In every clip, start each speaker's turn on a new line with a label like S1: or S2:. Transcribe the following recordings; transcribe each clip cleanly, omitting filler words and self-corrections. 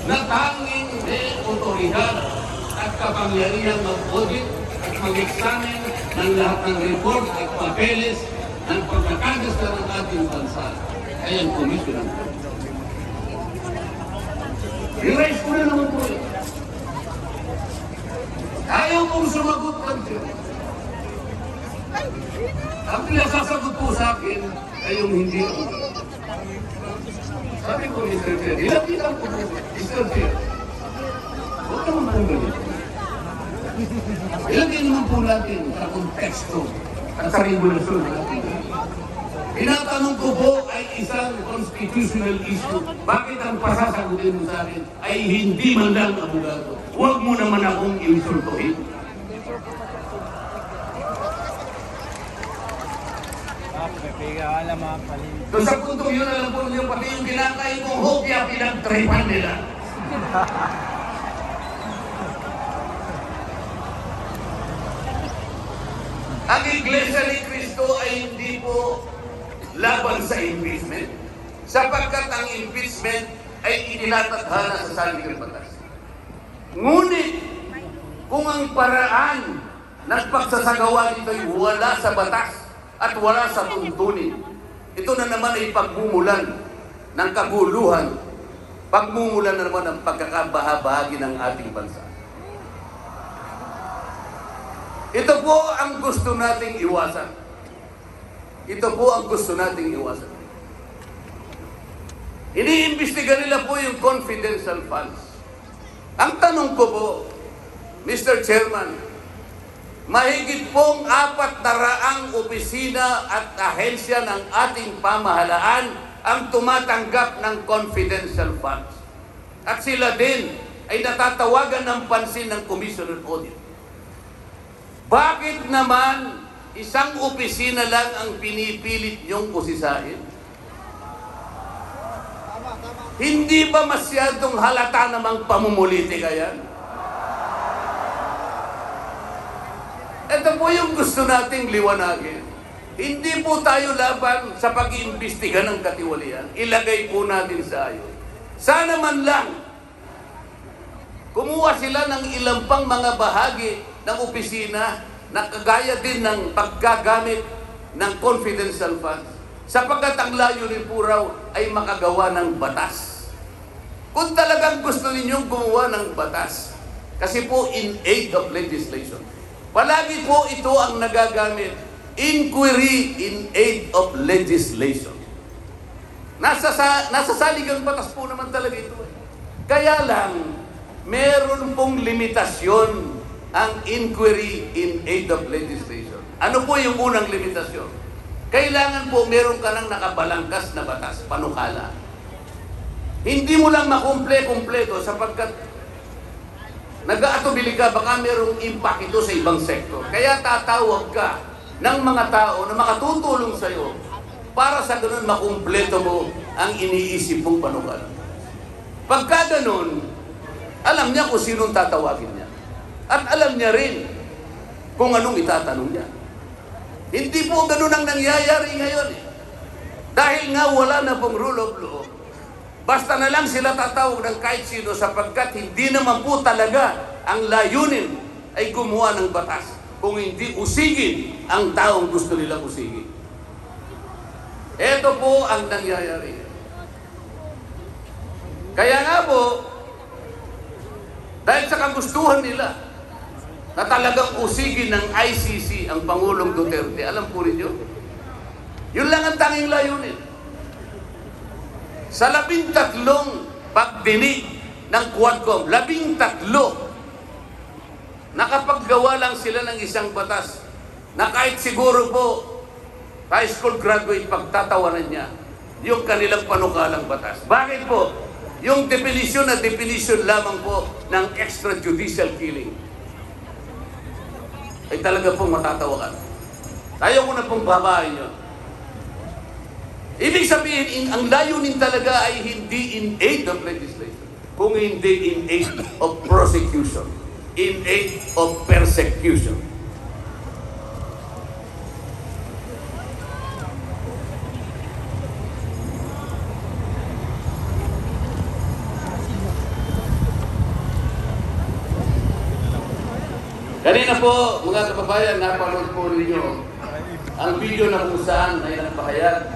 S1: na tanging may otoridad at kapangyarihan mag-audit at mag-examine ng lahat ng report at papeles ng pagkakagasta ng ating bansa. Ay ang komisyon. I-raise ko na naman po yun. Ayaw kong sumagot lang siya. Ang pinasasagot po sa akin ay yung hindi ako. Sabi ko, Mr. Chair, ilapitan ko po, Mr. Chair. Huwag naman po ganito. Ilagay naman po natin sa konteksto at sa regulasyon natin. Tinatanong ko po ay isang constitutional issue. Bakit ang pasasagutin mo sa akin ay hindi man lang abogado? Huwag mo naman akong insultuhin. Doon sa puntong yun, alam po niyo, pati yung kinakain kong hopya, pinagtripan nila. Ang Iglesia ni Cristo ay hindi po laban sa impeachment, sapagkat ang impeachment ay itinatadhana sa saligang batas. Ngunit, kung ang paraan ng pagsasagawa nito ay wala sa batas at wala sa tuntunin, ito na naman ay pagmumulan ng kaguluhan, pagmumulan na naman ng pagkakabahabahagi ng ating bansa. Ito po ang gusto nating iwasan. Ito po ang gusto nating iwasan. Iniimbestiga nila po yung confidential funds. Ang tanong ko po, Mr. Chairman, mahigit pong 400 opisina at ahensya ng ating pamahalaan ang tumatanggap ng confidential funds. At sila din ay natatawagan ng pansin ng Commission on Audit. Bakit naman isang opisina lang ang pinipilit niyong usisahin? Hindi ba masyadong halata namang pamumulitika yan? Ito po yung gusto nating liwanagin. Hindi po tayo laban sa pag-iimbestiga ng katiwalian. Ilagay po natin sa ayon. Sana man lang, kumuha sila ng ilang pang mga bahagi ng opisina na kagaya din ng paggagamit ng confidential funds, sapagkat ang layunin po raw ay makagawa ng batas. Kung talagang gusto ninyong gumawa ng batas, kasi po in aid of legislation, palagi po ito ang nagagamit, inquiry in aid of legislation. Nasa saligang batas po naman talaga ito. Kaya lang, meron pong limitasyon ang inquiry in aid of legislation. Ano po yung unang limitasyon? Kailangan po meron ka ng nakabalangkas na batas, panukala. Hindi mo lang makumple-kumpleto sapagkat nag-aatubili ka, baka merong impact ito sa ibang sektor. Kaya tatawag ka ng mga tao na makatutulong sa iyo para sa ganun makumpleto mo ang iniisip mong panukala. Pagka ganun, alam niya kung sinong tatawagin niya. At alam niya rin kung anong itatanong niya. Hindi po ganun ang nangyayari ngayon. Dahil nga wala na pong rule of law, basta na lang sila tatawag ng kahit sino sapagkat hindi naman po talaga ang layunin ay gumawa ng batas kung hindi usigin ang taong gusto nilang usigin. Ito po ang nangyayari. Kaya nga po, dahil sa kagustuhan nila na talagang usigin ng ICC ang Pangulong Duterte, alam po rin yun? Yun lang ang tanging layunin. Sa 13 pagdinig ng Quadcom, 13, nakapaggawa lang sila ng isang batas na kahit siguro po high school graduate pagtatawanan niya yung kanilang panukalang batas. Bakit po? Yung definition na definition lamang po ng extrajudicial killing ay talaga pong matatawakan. Ayaw ko na pong babahin yun. Ibig sabihin, ang layunin talaga ay hindi in aid of legislation, kung hindi in aid of prosecution, in aid of persecution. Kanina po, mga kababayan, napanood po ninyo ang video na kung saan ay nagpahayag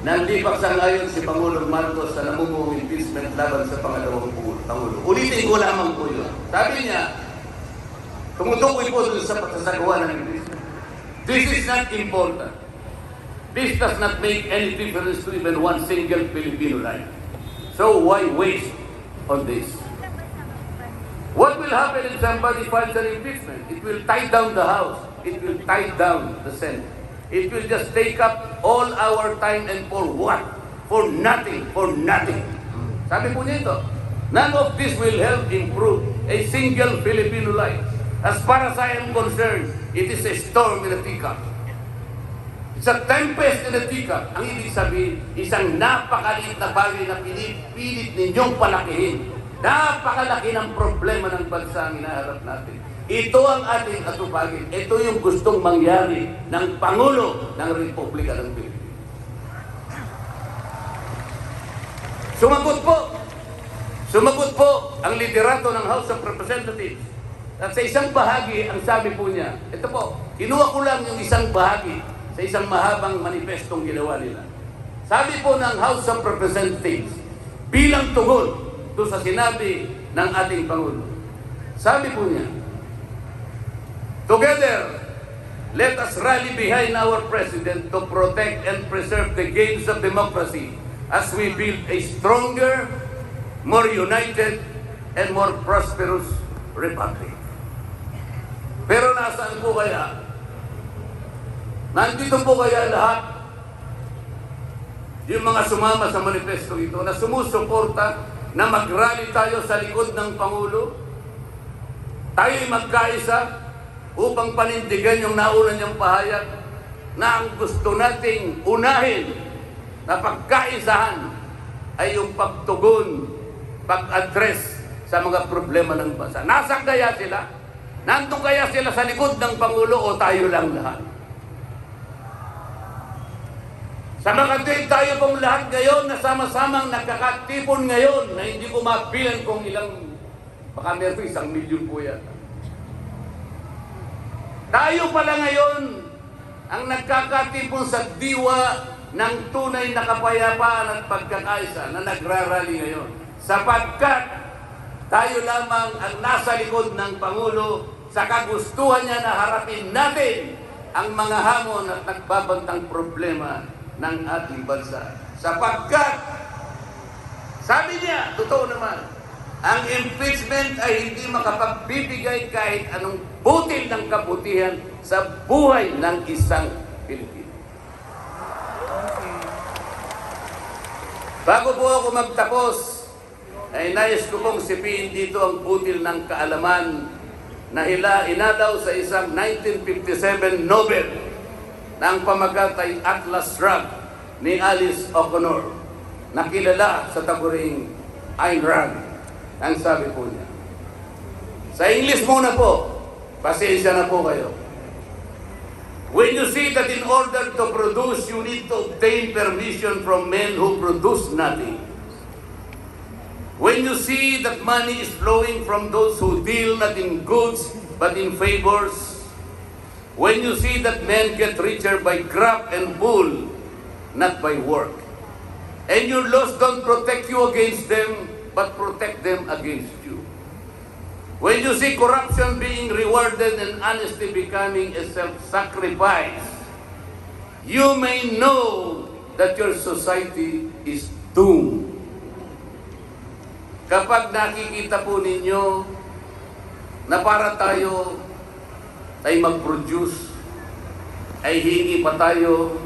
S1: na hindi paksangayon si Pangulong Marcos sa namumuong impeachment laban sa pangalawang Pangulo. Ulitin ko lamang po yun. Sabi niya, tumutukoy po dun sa pagsasagawa ng impeachment. This is not important. This does not make any difference to even one single Filipino life. So why waste on this? What will happen if somebody files an impeachment? It will tie down the House. It will tie down the Senate. It will just take up all our time and for what? For nothing. For nothing. Sabi po niya ito, none of this will help improve a single Filipino life. As far as I am concerned, it is a storm in a teacup. It's a tempest in a teacup. Ang ibig sabihin, isang napakaliit na bagay na pinipilit ninyong palakihin. Napakalaki ng problema ng bansa ang hinaharap natin. Ito ang ating atupagin. Ito yung gustong mangyari ng Pangulo ng Republika ng Pilipinas. Sumagot po ang liderato ng House of Representatives. At sa isang bahagi, ang sabi po niya, ito po, kinuha ko lang yung isang bahagi sa isang mahabang manifestong ginawa nila. Sabi po ng House of Representatives, bilang tugon doon sa sinabi ng ating Pangulo. Sabi po niya, together, let us rally behind our President to protect and preserve the gains of democracy as we build a stronger, more united, and more prosperous republic. Pero nasaan po kaya? Nandito po kaya lahat yung mga sumama sa manifesto ito na sumusuporta na mag-rally tayo sa likod ng Pangulo? Tayo'y magkaisa upang panindigan yung nauna niyang pahayag na ang gusto nating unahin na pagkaisahan ay yung pagtugon, pag-address sa mga problema ng bansa. Nasaan kaya sila? Nandun kaya sila sa likod ng Pangulo o tayo lang lahat? Sa mga tayo pong lahat ngayon na sama-samang nagkakatipon ngayon na hindi ko mabilang kung ilang, baka meron 1 milyon po yan. Tayo pala ngayon ang nagkakatipon sa diwa ng tunay na kapayapaan at pagkakaisa na nagrarally ngayon. Sapagkat tayo lamang ang nasa likod ng Pangulo sa kagustuhan niya na harapin natin ang mga hamon at nagbabantang problema ng ating bansa. Sapagkat, sabi niya, totoo naman, ang impeachment ay hindi makapagbibigay kahit anong butil ng kabutihan sa buhay ng isang Pilipino. Bago po ako magtapos, ay nais ko pong sipiin dito ang butil ng kaalaman na inadaw sa isang 1957 Nobel ng pamagatay Atlas Shrugged ni Alice O'Connor, nakilala sa taguring Ayn Rand. Ang sabi po niya, sa English muna po, pasensya na po kayo. When you see that in order to produce, you need to obtain permission from men who produce nothing. When you see that money is flowing from those who deal not in goods but in favors. When you see that men get richer by graft and bull, not by work. And your laws don't protect you against them, but protect them against you. When you see corruption being rewarded and honesty becoming a self-sacrifice, you may know that your society is doomed. Kapag nakikita po ninyo na para tayo ay mag-produce, ay hingi pa tayo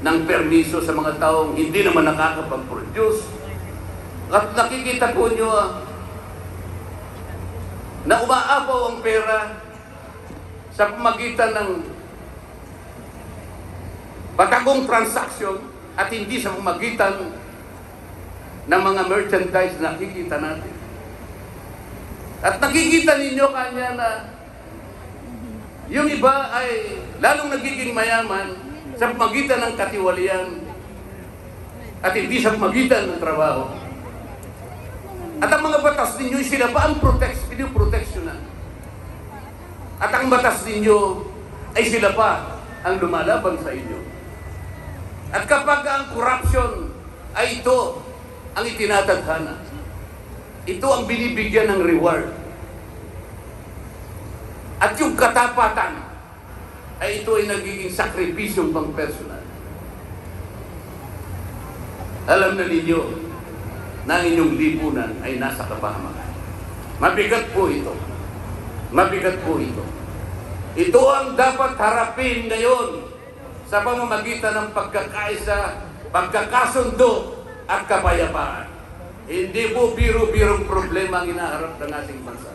S1: ng permiso sa mga taong hindi naman nakakapag-produce. At nakikita po nyo na umaapaw ang pera sa pamagitan ng patagong transaksyon at hindi sa pamagitan ng mga merchandise na nakikita natin. At nakikita ninyo kanya na yung iba ay lalong nagiging mayaman sa pamagitan ng katiwalian at hindi sa pamagitan ng trabaho. At ang mga batas ninyo, sila pa ang proteksyonan. At ang batas ninyo ay sila pa ang lumalaban sa inyo. At kapag ang corruption ay ito ang itinatadhana, ito ang binibigyan ng reward. At yung katapatan ay ito ay nagiging sakripisyong pang personal. Alam na ninyo na ang inyong lipunan ay nasa kapahamakan. Mabigat po ito. Mabigat po ito. Ito ang dapat harapin ngayon sa pamamagitan ng pagkakaisa, pagkakasundo at kapayapaan. Hindi po biro-birong problema ang inaharap ng ating bansa.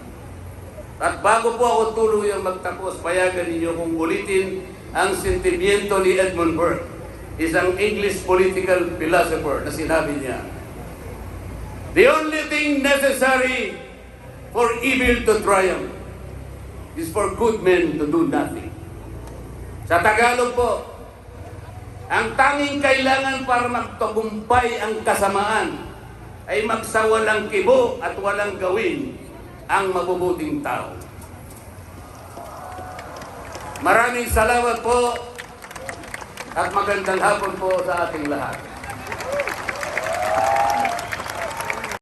S1: At bago po ako tuluyang magtapos, payagan ninyo kung ulitin ang sentimiento ni Edmund Burke, isang English political philosopher na sinabi niya, "The only thing necessary for evil to triumph is for good men to do nothing." Sa Tagalog po, ang tanging kailangan para magtagumpay ang kasamaan ay magsawalang kibo at walang gawin ang mabubuting tao. Maraming salamat po at magandang hapon po sa ating lahat.